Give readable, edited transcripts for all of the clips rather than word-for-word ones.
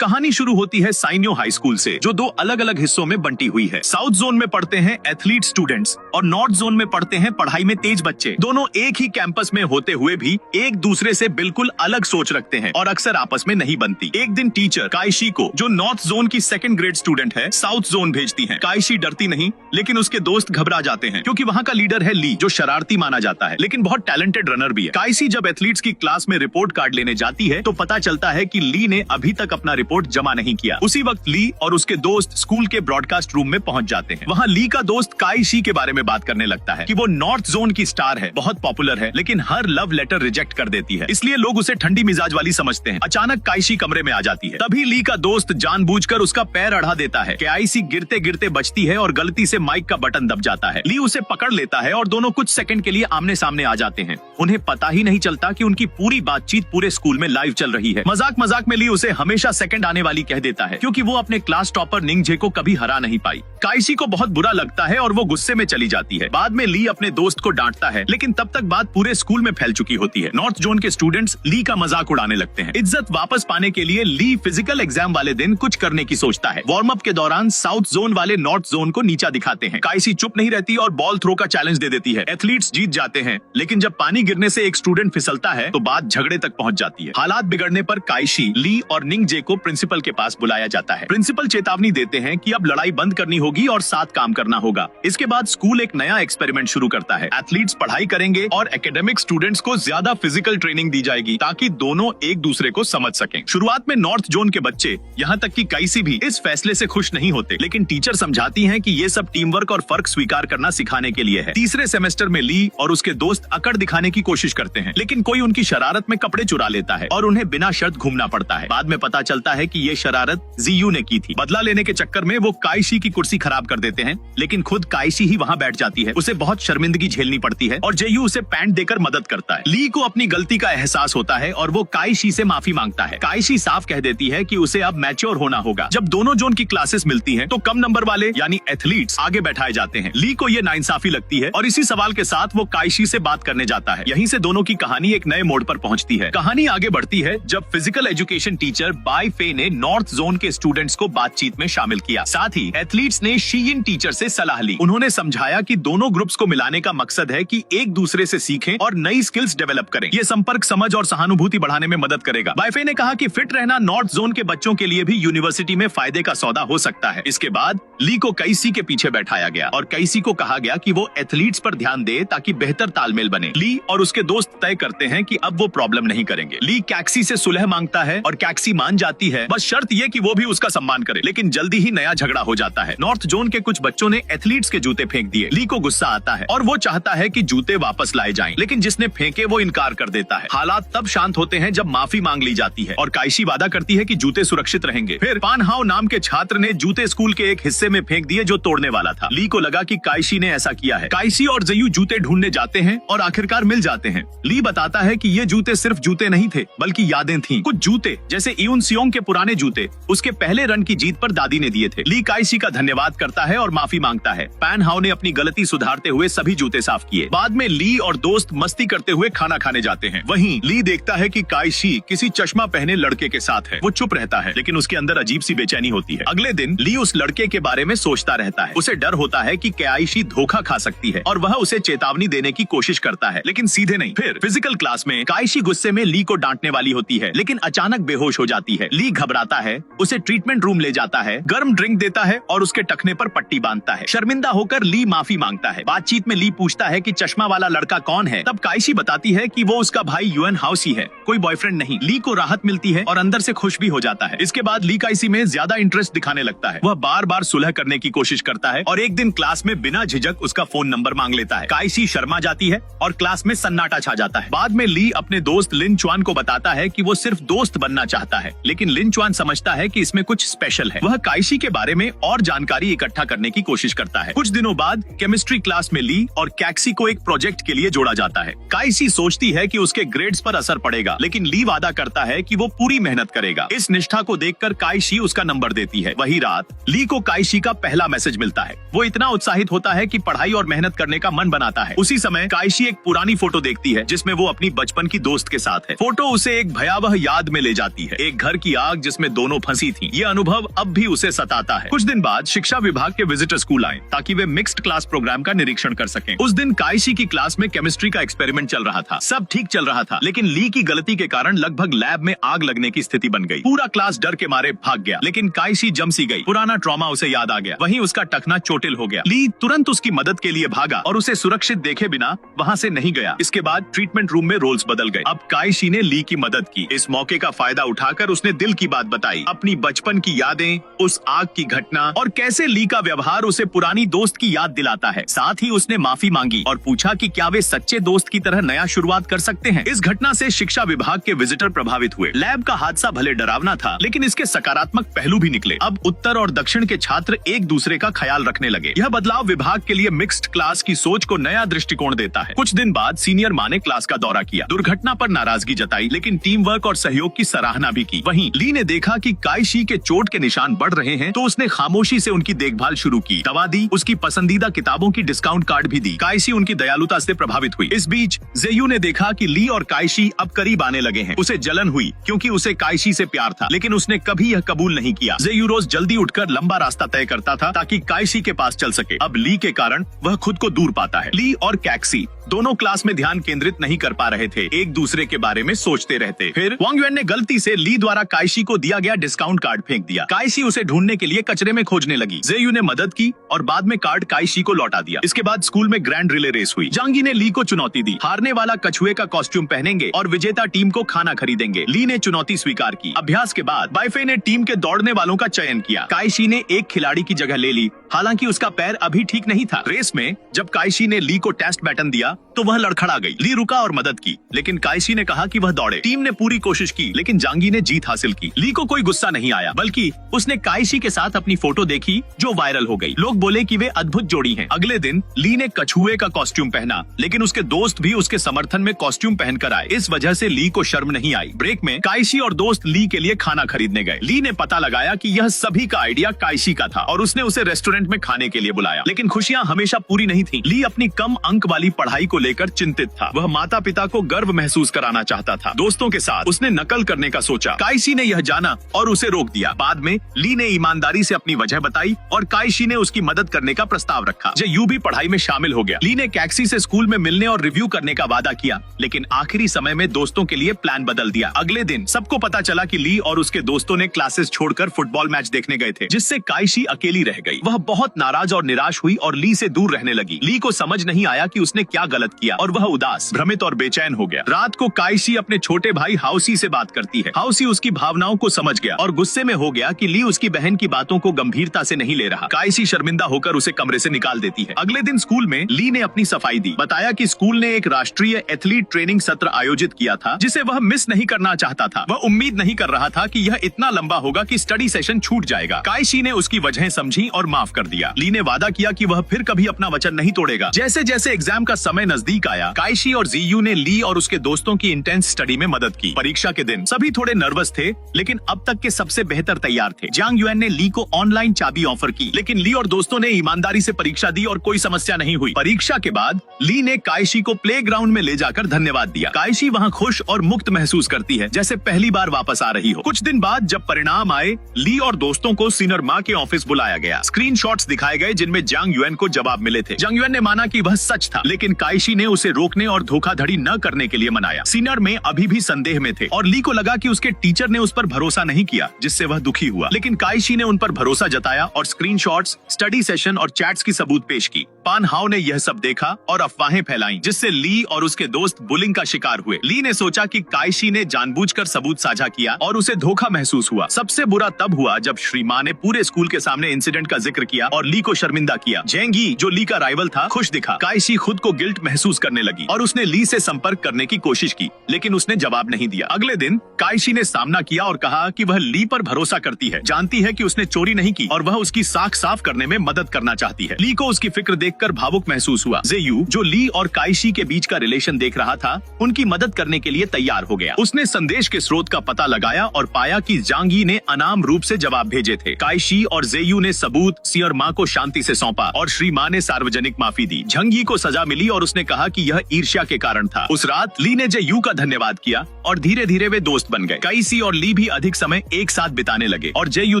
कहानी शुरू होती है साइनियो हाई स्कूल से, जो दो अलग अलग हिस्सों में बंटी हुई है। साउथ जोन में पढ़ते हैं एथलीट स्टूडेंट्स और नॉर्थ जोन में पढ़ते हैं पढ़ाई में तेज बच्चे। दोनों एक ही कैंपस में होते हुए भी एक दूसरे से बिल्कुल अलग सोच रखते हैं और अक्सर आपस में नहीं बनती। एक दिन टीचर काइशी को, जो नॉर्थ जोन की सेकंड ग्रेड स्टूडेंट है, साउथ जोन भेजती है। काइशी डरती नहीं, लेकिन उसके दोस्त घबरा जाते हैं क्योंकि वहाँ का लीडर है ली, जो शरारती माना जाता है लेकिन बहुत टैलेंटेड रनर भी है। काइशी जब एथलीट्स की क्लास में रिपोर्ट कार्ड लेने जाती है तो पता चलता है कि ली ने अभी तक अपना रिपोर्ट जमा नहीं किया। उसी वक्त ली और उसके दोस्त स्कूल के ब्रॉडकास्ट रूम में पहुंच जाते हैं। वहां ली का दोस्त काइशी के बारे में बात करने लगता है कि वो नॉर्थ जोन की स्टार है, बहुत पॉपुलर है, लेकिन हर लव लेटर रिजेक्ट कर देती है, इसलिए लोग उसे ठंडी मिजाज वाली समझते हैं। अचानक काइशी कमरे में आ जाती है, तभी ली का दोस्त जानबूझकर उसका पैर अड़ा देता है। काइशी गिरते गिरते बचती है और गलती से माइक का बटन दब जाता है। ली उसे पकड़ लेता है और दोनों कुछ सेकंड के लिए आमने सामने आ जाते हैं। उन्हें पता ही नहीं चलता कि उनकी पूरी बातचीत पूरे स्कूल में लाइव चल रही है। मजाक मजाक में ली उसे हमेशा सेकंड आने वाली कह देता है क्योंकि वो अपने क्लास टॉपर निंगजे को कभी हरा नहीं पाई। काइशी को बहुत बुरा लगता है और वो गुस्से में चली जाती है। बाद में ली अपने दोस्त को डांटता है, लेकिन तब तक बात पूरे स्कूल में फैल चुकी होती है। नॉर्थ जोन के स्टूडेंट्स ली का मजाक उड़ाने लगते हैं। इज्जत वापस पाने के लिए ली फिजिकल एग्जाम वाले दिन कुछ करने की सोचता है। वार्म अप के दौरान साउथ जोन वाले नॉर्थ जोन को नीचा दिखाते हैं। काइशी चुप नहीं रहती और बॉल थ्रो का चैलेंज दे देती है। एथलीट्स जीत जाते हैं, लेकिन जब पानी गिरने से एक स्टूडेंट फिसलता है तो बात झगड़े तक पहुंच जाती है। हालात बिगड़ने पर काइशी, ली और निंगजे को प्रिंसिपल के पास बुलाया जाता है। प्रिंसिपल चेतावनी देते हैं कि अब लड़ाई बंद करनी होगी और साथ काम करना होगा। इसके बाद स्कूल एक नया एक्सपेरिमेंट शुरू करता है। एथलीट्स पढ़ाई करेंगे और एकेडमिक स्टूडेंट्स को ज्यादा फिजिकल ट्रेनिंग दी जाएगी ताकि दोनों एक दूसरे को समझ सकें। शुरुआत में नॉर्थ जोन के बच्चे, यहाँ तक कि काइशी भी, इस फैसले से खुश नहीं होते, लेकिन टीचर समझाती हैं कि ये सब टीम वर्क और फर्क स्वीकार करना सिखाने के लिए है। तीसरे सेमेस्टर में ली और उसके दोस्त अकड़ दिखाने की कोशिश करते हैं, लेकिन कोई उनकी शरारत में कपड़े चुरा लेता है और उन्हें बिना शर्त घूमना पड़ता है। बाद में पता चलता है कि ये शरारत जीयू ने की थी। बदला लेने के चक्कर में वो काइशी की कुर्सी खराब कर देते हैं, लेकिन खुद काइशी ही वहाँ बैठ जाती है। उसे बहुत शर्मिंदगी झेलनी पड़ती है और जेयू उसे पैंट देकर मदद करता है। ली को अपनी गलती का एहसास होता है और वो काइशी से माफी मांगता है। काइशी साफ कह देती है कि उसे अब मैच्योर होना होगा। जब दोनों जोन की क्लासेस मिलती हैं, तो कम नंबर वाले यानी एथलीट्स आगे बैठाए जाते हैं। ली को ये नाइंसाफी लगती है और इसी सवाल के साथ वो काइशी से बात करने जाता है। यहीं से दोनों की कहानी एक नए मोड़ पर पहुंचती है। कहानी आगे बढ़ती है जब फिजिकल एजुकेशन टीचर बाई फे ने नॉर्थ जोन के स्टूडेंट्स को बातचीत में शामिल किया। साथ ही एथलीट्स ने शीइन टीचर से सलाह ली। उन्होंने समझाया कि दोनों ग्रुप्स को मिलाने का मकसद है कि एक दूसरे से सीखें और नई स्किल्स डेवलप करें। ये संपर्क, समझ और सहानुभूति बढ़ाने में मदद करेगा। बाइफे ने कहा कि फिट रहना नॉर्थ जोन के बच्चों के लिए भी यूनिवर्सिटी में फायदे का सौदा हो सकता है। इसके बाद ली को काइशी के पीछे बैठाया गया और काइशी को कहा गया कि वो एथलीट्स पर ध्यान दे ताकि बेहतर तालमेल बने। ली और उसके दोस्त तय करते हैं कि अब वो प्रॉब्लम नहीं करेंगे। ली कैक्सी से सुलह मांगता है और कैक्सी मान जाती है, बस शर्त ये कि वो भी उसका सम्मान करे। लेकिन जल्दी ही नया झगड़ा हो जाता है। नॉर्थ जोन के कुछ बच्चों ने एथलीट्स के जूते फेंक दिए। ली को गुस्सा आता है और वो चाहता है कि जूते वापस लाए जाएं, लेकिन जिसने फेंके वो इनकार कर देता है। हालात तब शांत होते हैं जब माफी मांग ली जाती है और काइशी वादा करती है कि जूते सुरक्षित रहेंगे। फिर पान हाओ नाम के छात्र ने जूते स्कूल के एक हिस्से में फेंक दिए जो तोड़ने वाला था। ली को लगा कि काइशी ने ऐसा किया है। काइशी और जेयू जूते ढूंढने जाते हैं और आखिरकार मिल जाते हैं। ली बताता है कि ये जूते सिर्फ जूते नहीं थे, बल्कि यादें थीं। कुछ जूते, जैसे इयुन सियोंग के पुराने जूते, उसके पहले रन की जीत पर दादी ने दिए थे। ली काइशी का धन्यवाद करता है और माफी मांगता है। पैन हाओ ने अपनी गलती सुधारते हुए सभी जूते साफ किए। बाद में ली और दोस्त मस्ती करते हुए खाना खाने जाते हैं। वहीं ली देखता है कि काइशी किसी चश्मा पहने लड़के के साथ है। वो चुप रहता है, लेकिन उसके अंदर अजीब सी बेचैनी होती है। अगले दिन ली उस लड़के के बारे में सोचता रहता है। उसे डर होता है कि काइशी धोखा खा सकती है और वह उसे चेतावनी देने की कोशिश करता है, लेकिन सीधे नहीं। फिर फिजिकल क्लास में काइशी गुस्से में ली को डांटने वाली होती है, लेकिन अचानक बेहोश हो जाती है। ली घबराता है, उसे ट्रीटमेंट रूम ले जाता है, गर्म ड्रिंक देता है और उसके टखने पर पट्टी बांधता है। शर्मिंदा होकर ली माफी मांगता है। बातचीत में ली पूछता है कि चश्मा वाला लड़का कौन है। तब काइशी बताती है कि वो उसका भाई युएन हाउसी है, कोई बॉयफ्रेंड नहीं। ली को राहत मिलती है और अंदर से खुश भी हो जाता है। इसके बाद ली काइशी में ज्यादा इंटरेस्ट दिखाने लगता है। वह बार बार सुलह करने की कोशिश करता है और एक दिन क्लास में बिना झिझक उसका फोन नंबर मांग लेता है। काइशी शर्मा जाती है और क्लास में सन्नाटा छा जाता है। बाद में ली अपने दोस्त लिन चुआन को बताता है कि वो सिर्फ दोस्त बनना चाहता है, लेकिन लिन चुआन समझता है कि इसमें कुछ स्पेशल है। वह काइशी के बारे में और जानकारी इकट्ठा करने की कोशिश करता है। कुछ दिनों बाद केमिस्ट्री क्लास में ली और कैक्सी को एक प्रोजेक्ट के लिए जोड़ा जाता है। काइशी सोचती है कि उसके ग्रेड्स पर असर पड़ेगा, लेकिन ली वादा करता है कि वो पूरी मेहनत करेगा। इस निष्ठा को देखकर काइशी उसका नंबर देती है। वही रात ली को काइशी का पहला मैसेज मिलता है। वो इतना उत्साहित होता है कि पढ़ाई और मेहनत करने का मन बनाता है। उसी समय काइशी एक पुरानी फोटो देखती है जिसमें वो अपनी बचपन की दोस्त के साथ है। फोटो उसे एक भयावह याद में ले जाती है। एक घर की जाग जिसमें दोनों फंसी थी। ये अनुभव अब भी उसे सताता है। कुछ दिन बाद शिक्षा विभाग के विजिटर स्कूल आए ताकि वे मिक्स्ड क्लास प्रोग्राम का निरीक्षण कर सकें। उस दिन काइशी की क्लास में केमिस्ट्री का एक्सपेरिमेंट चल रहा था। सब ठीक चल रहा था, लेकिन ली की गलती के कारण लगभग लैब में आग लगने की स्थिति बन गई। पूरा क्लास डर के मारे भाग गया, लेकिन काइशी जम सी गई। पुराना ट्रॉमा उसे याद आ गया। वहीं उसका टखना चोटिल हो गया। ली तुरंत उसकी मदद के लिए भागा और उसे सुरक्षित देखे बिना वहाँ से नहीं गया। इसके बाद ट्रीटमेंट रूम में रोल्स बदल गए। अब काइशी ने ली की मदद की। इस मौके का फायदा उठाकर उसने दिल की बात बताई, अपनी बचपन की यादें, उस आग की घटना और कैसे ली का व्यवहार उसे पुरानी दोस्त की याद दिलाता है। साथ ही उसने माफी मांगी और पूछा कि क्या वे सच्चे दोस्त की तरह नया शुरुआत कर सकते हैं। इस घटना से शिक्षा विभाग के विजिटर प्रभावित हुए। लैब का हादसा भले डरावना था, लेकिन इसके सकारात्मक पहलू भी निकले। अब उत्तर और दक्षिण के छात्र एक दूसरे का ख्याल रखने लगे। यह बदलाव विभाग के लिए मिक्स्ड क्लास की सोच को नया दृष्टिकोण देता है। कुछ दिन बाद सीनियर माँ ने क्लास का दौरा किया। दुर्घटना पर नाराजगी जताई, लेकिन टीम वर्क और सहयोग की सराहना भी की। वहीं ली ने देखा कि काइशी के चोट के निशान बढ़ रहे हैं, तो उसने खामोशी से उनकी देखभाल शुरू की, दवा दी, उसकी पसंदीदा किताबों की डिस्काउंट कार्ड भी दी। काइशी उनकी दयालुता से प्रभावित हुई। इस बीच जेयू ने देखा कि ली और काइशी अब करीब आने लगे हैं। उसे जलन हुई क्योंकि उसे काइशी से प्यार था, लेकिन उसने कभी यह कबूल नहीं किया। जेयू रोज जल्दी उठकर लंबा रास्ता तय करता था ताकि काइशी के पास चल सके। अब ली के कारण वह खुद को दूर पाता है। ली और कैक्सी दोनों क्लास में ध्यान केंद्रित नहीं कर पा रहे थे, एक दूसरे के बारे में सोचते रहते। फिर वांग युएन ने गलती से ली द्वारा काइशी को दिया गया डिस्काउंट कार्ड फेंक दिया। काइशी उसे ढूंढने के लिए कचरे में खोजने लगी। जेयू ने मदद की और बाद में कार्ड काइशी को लौटा दिया। इसके बाद स्कूल में ग्रैंड रिले रेस हुई। जांगी ने ली को चुनौती दी, हारने वाला कछुए का कॉस्ट्यूम पहनेंगे और विजेता टीम को खाना खरीदेंगे। ली ने चुनौती स्वीकार की। अभ्यास के बाद बाइफे ने टीम के दौड़ने वालों का चयन किया। काइशी ने एक खिलाड़ी की जगह ले ली, हालांकि उसका पैर अभी ठीक नहीं था। रेस में जब काइशी ने ली को टेस्ट बैटन दिया तो वह लड़खड़ा गई। ली रुका और मदद की, लेकिन काइशी ने कहा कि वह दौड़े। टीम ने पूरी कोशिश की, लेकिन जांगी ने जीत हासिल की। ली को कोई गुस्सा नहीं आया, बल्कि उसने काइशी के साथ अपनी फोटो देखी जो वायरल हो गई। लोग बोले कि वे अद्भुत जोड़ी हैं। अगले दिन ली ने कछुए का कॉस्ट्यूम पहना, लेकिन उसके दोस्त भी उसके समर्थन में कॉस्ट्यूम पहनकर आए। इस वजह से ली को शर्म नहीं आई। ब्रेक में काइशी और दोस्त ली के लिए खाना खरीदने गए। ली ने पता लगाया कि यह सभी का आइडिया काइशी का था और उसने उसे रेस्टोरेंट में खाने के लिए बुलाया। लेकिन खुशियां हमेशा पूरी नहीं थी। ली अपनी कम अंक वाली पढ़ाई को लेकर चिंतित था। वह माता पिता को गर्व महसूस कराना चाहता था। दोस्तों के साथ उसने नकल करने का सोचा। काइशी ने यह जाना और उसे रोक दिया। बाद में ली ने ईमानदारी से अपनी वजह बताई और काइशी ने उसकी मदद करने का प्रस्ताव रखा। जेयू भी पढ़ाई में शामिल हो गया। ली ने कैक्सी से स्कूल में मिलने और रिव्यू करने का वादा किया, लेकिन आखिरी समय में दोस्तों के लिए प्लान बदल दिया। अगले दिन सबको पता चला कि ली और उसके दोस्तों ने क्लासेस छोड़कर फुटबॉल मैच देखने गए थे, जिससे काइशी अकेली रह गई। वह बहुत नाराज और निराश हुई और ली से दूर रहने लगी। ली को समझ नहीं आया कि उसने क्या गलत किया और वह उदास, भ्रमित और बेचैन हो गया। रात को काइशी अपने छोटे भाई हाउसी से बात करती है। हाउसी उसकी भावनाओं को समझ गया और गुस्से में हो गया कि ली उसकी बहन की बातों को गंभीरता से नहीं ले रहा। काइशी शर्मिंदा होकर उसे कमरे से निकाल देती है। अगले दिन स्कूल में ली ने अपनी सफाई दी, बताया कि स्कूल ने एक राष्ट्रीय एथलीट ट्रेनिंग सत्र आयोजित किया था, जिसे वह मिस नहीं करना चाहता था। वह उम्मीद नहीं कर रहा था कि यह इतना लंबा होगा कि स्टडी सेशन छूट जाएगा। काइशी ने उसकी वजह समझी और माफ कर दिया। ली ने वादा किया कि वह फिर कभी अपना वचन नहीं तोड़ेगा। जैसे जैसे एग्जाम का समय नजदीक आया, काइशी और जेयू ने ली और उसके दोस्तों की इंटेंस स्टडी में मदद की। परीक्षा के दिन सभी थोड़े नर्वस थे, लेकिन अब तक के सबसे बेहतर तैयार थे। जांग युएन ने ली को ऑनलाइन चाबी ऑफर की, लेकिन ली और दोस्तों ने ईमानदारी से परीक्षा दी और कोई समस्या नहीं हुई। परीक्षा के बाद ली ने काइशी को प्लेग्राउंड में ले जाकर धन्यवाद दिया। काइशी वहाँ खुश और मुक्त महसूस करती है, जैसे पहली बार वापस आ रही हो। कुछ दिन बाद जब परिणाम आए, ली और दोस्तों को सीनियर माँ के ऑफिस बुलाया गया। स्क्रीनशॉट्स दिखाए गए जिनमें जांग युएन को जवाब मिले थे। जांग युएन ने माना कि वह सच था, लेकिन काइशी ने उसे रोकने और धोखाधड़ी न करने के लिए मनाया। सीनियर में अभी भी संदेह में थे और ली को लगा कि उसके टीचर ने उस पर भरोसा नहीं किया, जिससे वह दुखी हुआ। लेकिन काइशी ने उन पर भरोसा जताया और स्क्रीनशॉट्स, स्टडी सेशन और चैट्स की सबूत पेश की। पान हाओ ने यह सब देखा और अफवाहें फैलाई, जिससे ली और उसके दोस्त बुलिंग का शिकार हुए। ली ने सोचा कि काइशी ने जानबूझकर सबूत साझा किया और उसे धोखा महसूस हुआ। सबसे बुरा तब हुआ जब श्री माँ ने पूरे स्कूल के सामने इंसिडेंट का जिक्र किया और ली को शर्मिंदा किया। जेंगी, जो ली का राइवल था, खुश दिखा। काइशी खुद को गिल्ट महसूस करने लगी और उसने ली से संपर्क करने की कोशिश की, लेकिन उसने जवाब नहीं दिया। अगले दिन काइशी ने सामना किया और कहा कि वह ली पर भरोसा करती है, जानती है कि उसने चोरी नहीं की और वह उसकी साख साफ करने में मदद करना चाहती है। ली को उसकी फिक्र देखकर भावुक महसूस हुआ। जेयू, जो ली और काइशी के बीच का रिलेशन देख रहा था, उनकी मदद करने के लिए तैयार हो गया। उसने संदेश के स्रोत का पता लगाया और पाया कि जांगी ने अनाम रूप से जवाब भेजे थे। काइशी और जेयू ने सबूत, और माँ को शांति से सौंपा और श्री माँ ने सार्वजनिक माफी दी। झंग यी को सजा मिली और उसने कहा कि यह ईर्ष्या के कारण था। उस रात ली ने जे यू का धन्यवाद किया और धीरे धीरे वे दोस्त बन गए। काइशी और ली भी अधिक समय एक साथ बिताने लगे और जे यू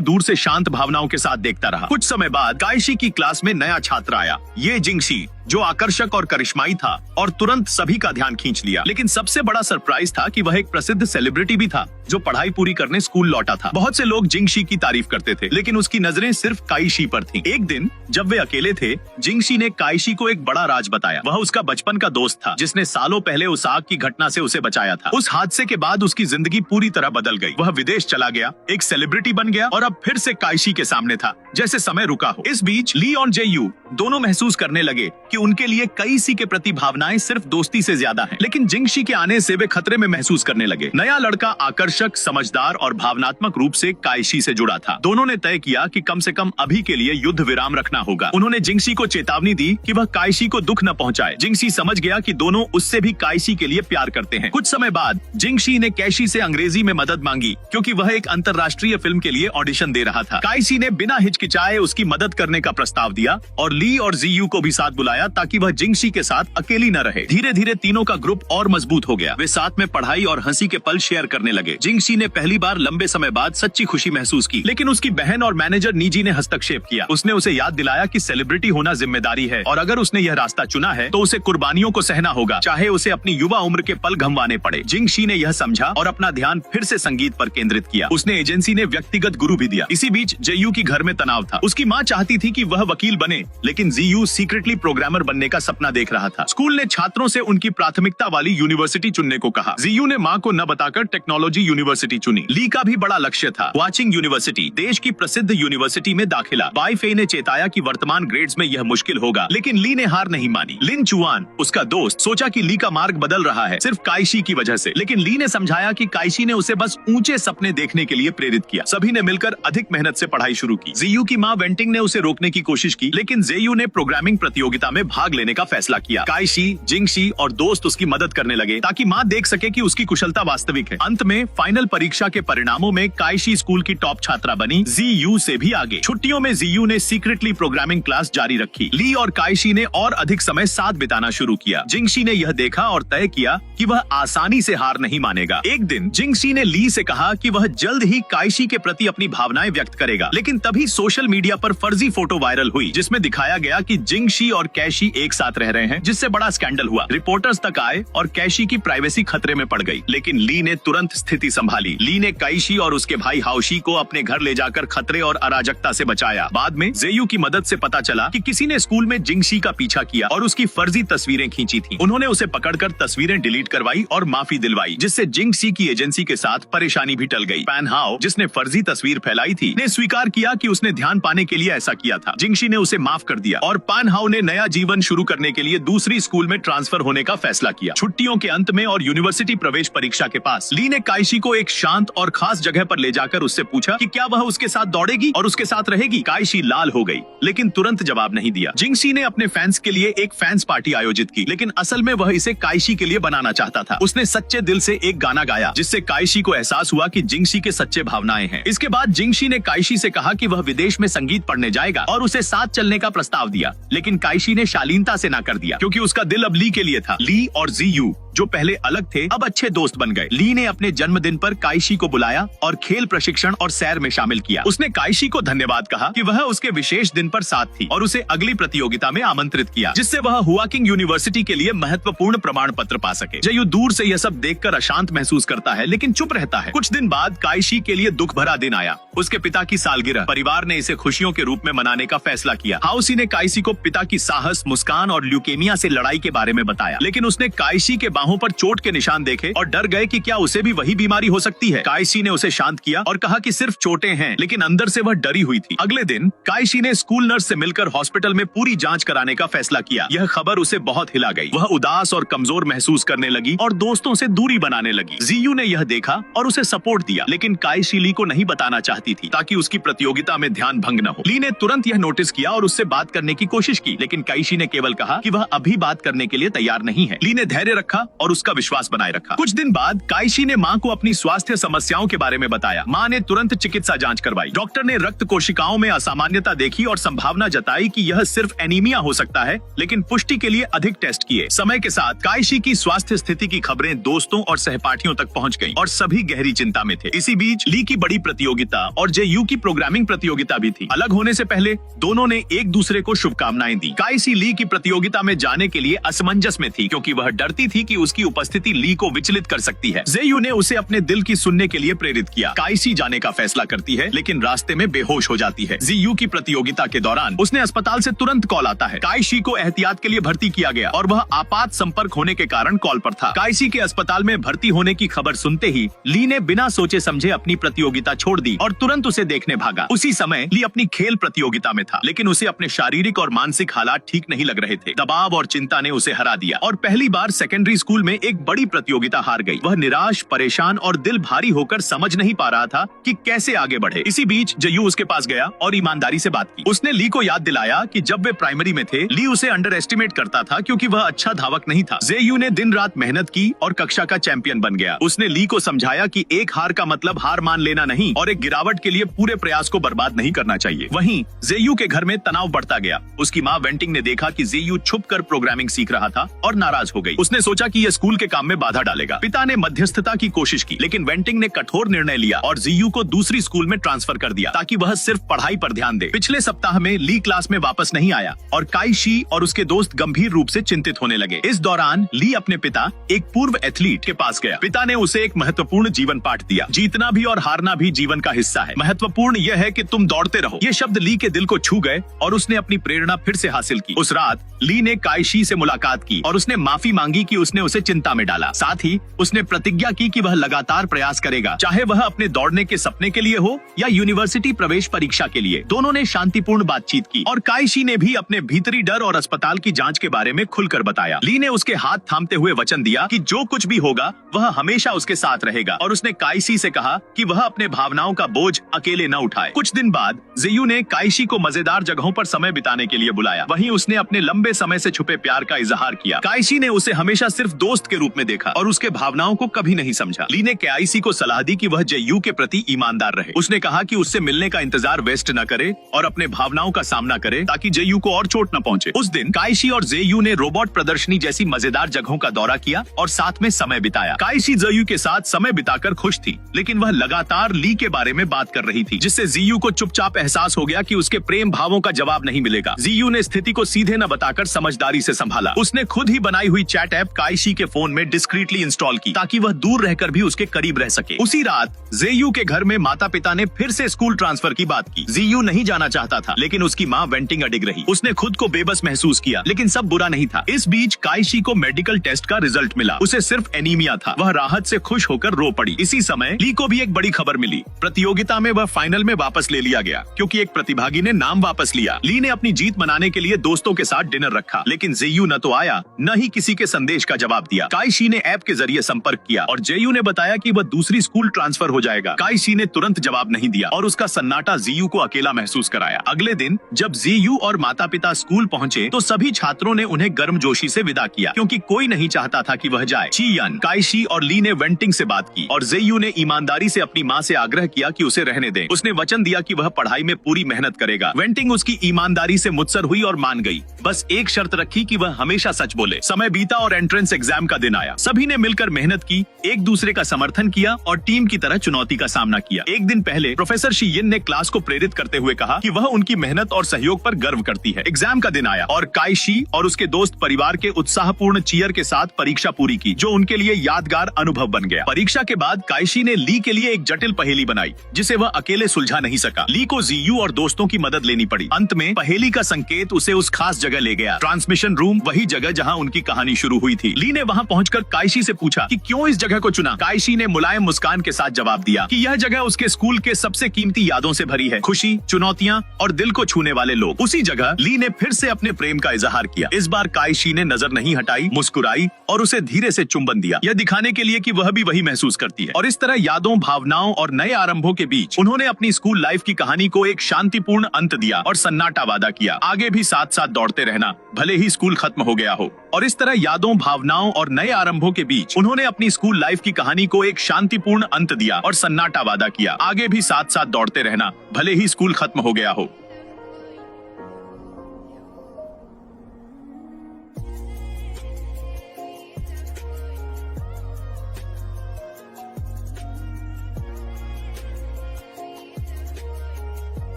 दूर से शांत भावनाओं के साथ देखता रहा। कुछ समय बाद काइशी की क्लास में नया छात्र आया, ये जिंगशी, जो आकर्षक और करिश्माई था और तुरंत सभी का ध्यान खींच लिया। लेकिन सबसे बड़ा सरप्राइज था कि वह एक प्रसिद्ध सेलिब्रिटी भी था जो पढ़ाई पूरी करने स्कूल लौटा था। बहुत से लोग जिंगशी की तारीफ करते थे, लेकिन उसकी नजरें सिर्फ काइशी पर थीं। एक दिन जब वे अकेले थे, जिंगशी ने काइशी को एक बड़ा राज बताया। वह उसका बचपन का दोस्त था जिसने सालों पहले उस आग की घटना से उसे बचाया था। उस हादसे के बाद उसकी जिंदगी पूरी तरह बदल गई। वह विदेश चला गया, एक सेलिब्रिटी बन गया और अब फिर से काइशी के सामने था, जैसे समय रुका हो। इस बीच ली और जे यू दोनों महसूस करने लगे कि उनके लिए काइशी के प्रति भावनाएं सिर्फ दोस्ती से ज्यादा हैं। लेकिन जिंगशी के आने से वे खतरे में महसूस करने लगे। नया लड़का आकर्षक, समझदार और भावनात्मक रूप से काइशी से जुड़ा था। दोनों ने तय किया कि कम से कम अभी के लिए युद्ध विराम रखना होगा। उन्होंने जिंगशी को चेतावनी दी कि वह काइशी को दुख न पहुंचाए। जिंगशी समझ गया कि दोनों उससे भी काइशी के लिए प्यार करते हैं। कुछ समय बाद जिंगशी ने काइशी से अंग्रेजी में मदद मांगी क्योंकि वह एक अंतर्राष्ट्रीय फिल्म के लिए ऑडिशन दे रहा था। काइशी ने बिना हिचकिचाए उसकी मदद करने का प्रस्ताव दिया और ली और जीयू को भी साथ बुलाया ताकि वह जिंगशी के साथ अकेली न रहे। धीरे धीरे तीनों का ग्रुप और मजबूत हो गया। वे साथ में पढ़ाई और हंसी के पल शेयर करने लगे। जिंगशी ने पहली बार लंबे समय बाद सच्ची खुशी महसूस की, लेकिन उसकी बहन और मैनेजर नीजी ने हस्तक्षेप किया। उसने उसे याद दिलाया कि सेलिब्रिटी होना जिम्मेदारी है और अगर उसने यह रास्ता चुना है तो उसे कुर्बानियों को सहना होगा, चाहे उसे अपनी युवा उम्र के पल गंवाने पड़े। जिंगशी ने यह समझा और अपना ध्यान फिर से संगीत पर केंद्रित किया। उसने एजेंसी ने व्यक्तिगत गुरु भी दिया। इसी बीच जेयू की घर में तनाव था। उसकी माँ चाहती थी कि वह वकील बने, लेकिन जीयू सीक्रेटली प्रोग्रामर बनने का सपना देख रहा था। स्कूल ने छात्रों से उनकी प्राथमिकता वाली यूनिवर्सिटी चुनने को कहा। जीयू ने माँ को न बताकर टेक्नोलॉजी यूनिवर्सिटी चुनी। ली का भी बड़ा लक्ष्य था, वाचिंग यूनिवर्सिटी, देश की प्रसिद्ध यूनिवर्सिटी में दाखिला। बाई फे ने चेताया कि वर्तमान ग्रेड्स में यह मुश्किल होगा, लेकिन ली ने हार नहीं मानी। लिन चुआन, उसका दोस्त, सोचा कि ली का मार्ग बदल रहा है सिर्फ काइशी की वजह से, लेकिन ली ने समझाया कि काइशी ने उसे बस ऊंचे सपने देखने के लिए प्रेरित किया। सभी ने मिलकर अधिक मेहनत से पढ़ाई शुरू की। जीयू की माँ वेंटिंग ने उसे रोकने की कोशिश की, लेकिन जेयू ने प्रोग्रामिंग प्रतियोगिता में भाग लेने का फैसला किया। काइशी, जिंगशी और दोस्त उसकी मदद करने लगे ताकि माँ देख सके कि उसकी कुशलता वास्तविक है। अंत में फाइनल परीक्षा के परिणामों में काइशी स्कूल की टॉप छात्रा बनी, जीयू से भी आगे। छुट्टियों में जीयू ने सीक्रेटली प्रोग्रामिंग क्लास जारी रखी। ली और काइशी ने और अधिक समय साथ बिताना शुरू किया। जिंगशी ने यह देखा और तय किया कि वह आसानी से हार नहीं मानेगा। एक दिन जिंगशी ने ली से कहा कि वह जल्द ही काइशी के प्रति अपनी भावनाएं व्यक्त करेगा, लेकिन तभी सोशल मीडिया पर फर्जी फोटो वायरल हुई जिसमें दिखाया गया कि जिंगशी और काइशी एक साथ रह रहे हैं, जिससे बड़ा स्कैंडल हुआ। रिपोर्टर्स तक आए और काइशी की प्राइवेसी खतरे में पड़ गई, लेकिन ली ने तुरंत स्थिति संभाली। ली ने काइशी और उसके भाई हाओशी को अपने घर ले जाकर खतरे और अराजकता से बचाया। बाद में जेयू की मदद से पता चला कि किसी ने स्कूल में जिंगशी का पीछा किया और उसकी फर्जी तस्वीरें खींची थी। उन्होंने उसे पकड़कर तस्वीरें डिलीट करवाई और माफी दिलवाई, जिससे जिंगशी की एजेंसी के साथ परेशानी भी टल गई। पैन हाओ, जिसने फर्जी तस्वीर फैलाई थी, ने स्वीकार किया कि उसने ध्यान पाने के लिए ऐसा किया था। जिंगशी ने उसे माफ कर दिया और पैन हाओ ने नया जीवन शुरू करने के लिए दूसरी स्कूल में ट्रांसफर होने का फैसला किया। छुट्टियों के अंत में और यूनिवर्सिटी प्रवेश परीक्षा के पास ली ने काइशी को एक शांत और खास जगह पर ले जाकर उससे पूछा कि क्या वह उसके साथ दौड़ेगी और उसके साथ रहेगी। काइशी लाल हो गई, लेकिन तुरंत जवाब नहीं दिया। जिंगशी ने अपने फैंस के लिए एक फैंस पार्टी आयोजित की, लेकिन असल में वह इसे काइशी के लिए बनाना चाहता था। उसने सच्चे दिल से एक गाना गाया, जिससे काइशी को एहसास हुआ कि जिंगशी के सच्चे भावनाएं हैं। इसके बाद जिंगशी ने काइशी से कहा कि वह विदेश में संगीत पढ़ने जाएगा और उसे साथ चलने का प्रस्ताव दिया, लेकिन काइशी ने शालीनता से ना कर दिया क्योंकि उसका दिल अब ली के लिए था। ली और जीयू, जो पहले अलग थे, अब अच्छे दोस्त बन गए। ली ने अपने जन्मदिन पर काइशी को बुलाया और खेल प्रशिक्षण और सैर में शामिल किया। उसने काइशी को धन्यवाद कहा कि वह उसके विशेष दिन पर साथ थी और उसे अगली प्रतियोगिता में आमंत्रित किया, जिससे वह हुआकिंग यूनिवर्सिटी के लिए महत्वपूर्ण प्रमाण पत्र पा सके। जेयू दूर से यह सब देखकर अशांत महसूस करता है, लेकिन चुप रहता है। कुछ दिन बाद काइशी के लिए दुख भरा दिन आया। उसके पिता की सालगिरह। परिवार ने इसे खुशियों के रूप में मनाने का फैसला किया। हाउसी ने काइशी को पिता की साहस, मुस्कान और ल्यूकेमिया से लड़ाई के बारे में बताया, लेकिन उसने काइशी के बाहों पर चोट के निशान देखे और डर गए कि क्या उसे भी वही बीमारी हो सकती है। काइशी ने उसे शांत किया और कहा कि सिर्फ चोटें हैं, लेकिन अंदर से वह डरी हुई थी। अगले दिन काइशी ने स्कूल नर्स से मिलकर हॉस्पिटल में पूरी जांच कराने का फैसला किया। यह खबर उसे बहुत हिला गई। वह उदास और कमजोर महसूस करने लगी और दोस्तों से दूरी बनाने लगी। जीयू ने यह देखा और उसे सपोर्ट दिया, लेकिन काइशी ली को नहीं बताना चाहती थी ताकि उसकी प्रतियोगिता में ध्यान भंग न हो। ली ने तुरंत यह नोटिस किया और उससे बात करने की कोशिश की, लेकिन काइशी ने केवल कहा कि वह अभी बात करने के लिए तैयार नहीं है। ली ने धैर्य रखा और उसका विश्वास बनाए रखा। कुछ दिन बाद काइशी ने माँ को अपनी स्वास्थ्य समस्याओं के बारे में बताया। माँ ने तुरंत चिकित्सा जांच करवाई। डॉक्टर ने रक्त कोशिकाओं में असामान्यता देखी और संभावना जताई कि यह सिर्फ एनीमिया हो सकता है, लेकिन पुष्टि के लिए अधिक टेस्ट किए। समय के साथ काइशी की स्वास्थ्य स्थिति की खबरें दोस्तों और सहपाठियों तक पहुंच गईं और सभी गहरी चिंता में थे। इसी बीच ली की बड़ी प्रतियोगिता और जेयू की प्रोग्रामिंग प्रतियोगिता भी थी। अलग होने से पहले दोनों ने एक दूसरे को शुभकामनाएं दी। काइशी ली की प्रतियोगिता में जाने के लिए असमंजस में थी, क्योंकि वह डरती थी कि उसकी उपस्थिति ली को विचलित कर सकती है। जेयू ने उसे अपने दिल की सुनने के लिए प्रेरित किया। काइशी जाने का फैसला करती है, लेकिन रास्ते में बेहोश हो जाती है। जेयू की प्रतियोगिता के दौरान उसने अस्पताल से तुरंत कॉल आता है। काइशी को एहतियात के लिए भर्ती किया गया और वह आपात संपर्क होने के कारण कॉल पर था। काइशी के अस्पताल में भर्ती होने की खबर सुनते ही ली ने बिना सोचे समझे अपनी प्रतियोगिता छोड़ दी और तुरंत उसे देखने भागा। उसी समय ली अपनी खेल प्रतियोगिता में था, लेकिन उसे अपने शारीरिक और मानसिक हालात ठीक नहीं लग रहे थे। दबाव और चिंता ने उसे हरा दिया और पहली बार सेकेंडरी स्कूल में एक बड़ी प्रतियोगिता हार गई। वह निराश, परेशान और दिल भारी होकर समझ नहीं पा रहा था कि कैसे आगे बढ़े। इसी बीच जेयू उसके पास गया और ईमानदारी से बात की। उसने ली को याद दिलाया कि जब वे प्राइमरी में थे, ली उसे अंडर एस्टिमेट करता था क्योंकि वह अच्छा धावक नहीं था। जेयू ने दिन रात मेहनत की और कक्षा का चैंपियन बन गया। उसने ली को समझाया कि एक हार का मतलब हार मान लेना नहीं और एक गिरावट के लिए पूरे प्रयास को बर्बाद नहीं करना चाहिए। वहीं जेयू के घर में तनाव बढ़ता गया। उसकी माँ वेंटिंग ने देखा कि जेयू छुपकर प्रोग्रामिंग सीख रहा था और नाराज हो गई। उसने सोचा कि यह स्कूल के काम में बाधा डालेगा। पिता ने मध्यस्थता की कोशिश की, लेकिन वेंटिंग ने कठोर निर्णय लिया और जेयू को दूसरी स्कूल में ट्रांसफर कर दिया ताकि वह सिर्फ पढ़ाई पर ध्यान दे। पिछले सप्ताह में ली क्लास में वापस नहीं आया और काइशी और उसके दोस्त गंभीर रूप से चिंतित होने लगे। इस दौरान ली अपने पिता, एक पूर्व एथलीट, के पास गया। पिता ने उसे एक महत्वपूर्ण जीवन पाठ दिया। जीतना भी और हारना भी जीवन का हिस्सा है। महत्वपूर्ण यह है कि तुम दौड़ते रहो। ये शब्द ली के दिल को छू गए और उसने अपनी प्रेरणा फिर से हासिल की। उस रात ली ने काइशी से मुलाकात की और उसने माफी मांगी कि उसने उसे चिंता में डाला। साथ ही उसने प्रतिज्ञा की कि वह लगातार प्रयास करेगा, चाहे वह अपने दौड़ने के सपने के लिए हो या यूनिवर्सिटी प्रवेश परीक्षा के लिए। दोनों ने शांतिपूर्ण बातचीत की और काइशी ने भी अपने भीतरी डर और अस्पताल की जांच के बारे में खुलकर बताया। ली ने उसके हाथ थामते हुए वचन दिया कि जो कुछ भी होगा वह हमेशा उसके साथ रहेगा और उसने काइशी से कहा कि वह अपने भावनाओं का बोझ अकेले न उठाए। कुछ दिन बाद जेयू ने काइशी को मजेदार जगहों पर समय बिताने के लिए बुलाया। वहीं उसने अपने लंबे समय से छुपे प्यार का इजहार किया। काइशी ने उसे हमेशा सिर्फ दोस्त के रूप में देखा और उसके भावनाओं को कभी नहीं समझा। ली ने काइशी को सलाह दी कि वह जेयू के प्रति ईमानदार रहे। उसने कहा कि उससे मिलने का इंतजार वेस्ट न करे और अपने भावनाओं का सामना करे ताकि जेयू को और चोट न पहुंचे। उस दिन काइशी और जेयू ने रोबोट प्रदर्शनी जैसी मजेदार जगहों का दौरा किया और साथ में समय बिताया। काइशी जेयू के साथ समय बिताकर खुश थी, लेकिन वह लगातार ली के बारे में बात कर रही थी, जिससे जेयू को चुपचाप एहसास हो गया कि उसके प्रेम भावों का जवाब नहीं मिलेगा। जेयू ने स्थिति को सीधे न बताकर समझदारी से संभाला। उसने खुद ही बनाई हुई चैट ऐप काइशी के फोन में डिस्क्रीटली इंस्टॉल की ताकि वह दूर रहकर भी उसके करीब रह सके। उसी रात जेयू के घर में माता पिता ने फिर से स्कूल ट्रांसफर की बात की। जेयू नहीं जाना चाहता था, लेकिन उसकी माँ वेंटिंग अडिग रही। उसने खुद को बेबस महसूस किया, लेकिन सब बुरा नहीं था। इस बीच काइशी को मेडिकल टेस्ट का रिजल्ट मिला। उसे सिर्फ एनीमिया था। वह राहत से खुश होकर रो पड़ी। इसी समय ली को भी एक बड़ी खबर मिली। प्रतियोगिता में वह फाइनल में वापस ले लिया गया क्योंकि एक प्रतिभागी ने नाम वापस लिया। ली ने अपनी जीत मनाने के लिए दोस्तों के साथ डिनर रखा, लेकिन जेयू न तो आया न ही किसी के संदेश का जवाब दिया। काइशी ने ऐप के जरिए संपर्क किया और जेयू ने बताया कि वह दूसरी स्कूल ट्रांसफर हो जाएगा। काइशी ने तुरंत जवाब नहीं दिया और उसका सन्नाटा जेयू को अकेला महसूस कराया। अगले दिन जब जेयू और माता पिता स्कूल पहुंचे तो सभी छात्रों ने उन्हें गर्मजोशी से विदा किया क्योंकि कोई नहीं चाहता था कि वह जाए। चियन, काइशी और ली ने वेंटिंग से बात की और जेयू ने ईमानदारी से अपनी माँ से आग्रह किया कि उसे रहने दें। उसने वचन दिया कि वह पढ़ाई में पूरी मेहनत करेगा। वेंटिंग उसकी ईमानदारी से मुत्सर हुई और मान गई। बस एक शर्त रखी कि वह हमेशा सच बोले। समय बीता और एंट्रेंस एग्जाम का दिन आया। सभी ने मिलकर मेहनत की, एक दूसरे का समर्थन किया और टीम की तरह चुनौती का सामना किया। एक दिन पहले प्रोफेसर शियिन ने क्लास को प्रेरित करते हुए कहा कि वह उनकी मेहनत और सहयोग पर गर्व करती है। एग्जाम का दिन आया और काइशी और उसके दोस्त परिवार के उत्साहपूर्ण चीयर के साथ परीक्षा पूरी की, जो उनके लिए यादगार अनुभव बन गया। परीक्षा के बाद काइशी ने ली के लिए एक जटिल पहेली बनाई जिसे वह अकेले सुलझा नहीं सका। ली को जेयू और दोस्तों की मदद लेनी पड़ी। अंत में पहेली का संकेत उसे उस खास जगह ले गया, ट्रांसमिशन रूम, वही जगह जहां उनकी कहानी शुरू हुई थी। ली ने वहां पहुंचकर काइशी से पूछा कि क्यों इस जगह को चुना। काइशी ने मुलायम मुस्कान के साथ जवाब दिया कि यह जगह उसके स्कूल के सबसे कीमती यादों से भरी है, खुशी, चुनौतियां और दिल को छूने वाले लोग। उसी जगह ली ने फिर से अपने प्रेम का इजहार किया। इस बार काइशी ने नजर नहीं हटाई, मुस्कुराई और उसे धीरे से चुंबन दिया, यह दिखाने के लिए कि वह भी वही महसूस करती है। और इस तरह यादों, भावनाओं और नए आरंभों के बीच उन्होंने अपनी स्कूल लाइफ की कहानी को एक शांतिपूर्ण अंत दिया और सन्नाटा वादा किया, आगे भी साथ साथ दौड़ते रहना, भले ही स्कूल खत्म हो गया हो। और इस तरह यादों, भावनाओं और नए आरंभों के बीच उन्होंने अपनी स्कूल लाइफ की कहानी को एक शांतिपूर्ण अंत दिया और सन्नाटा वादा किया, आगे भी साथ साथ दौड़ते रहना, भले ही स्कूल खत्म हो गया हो।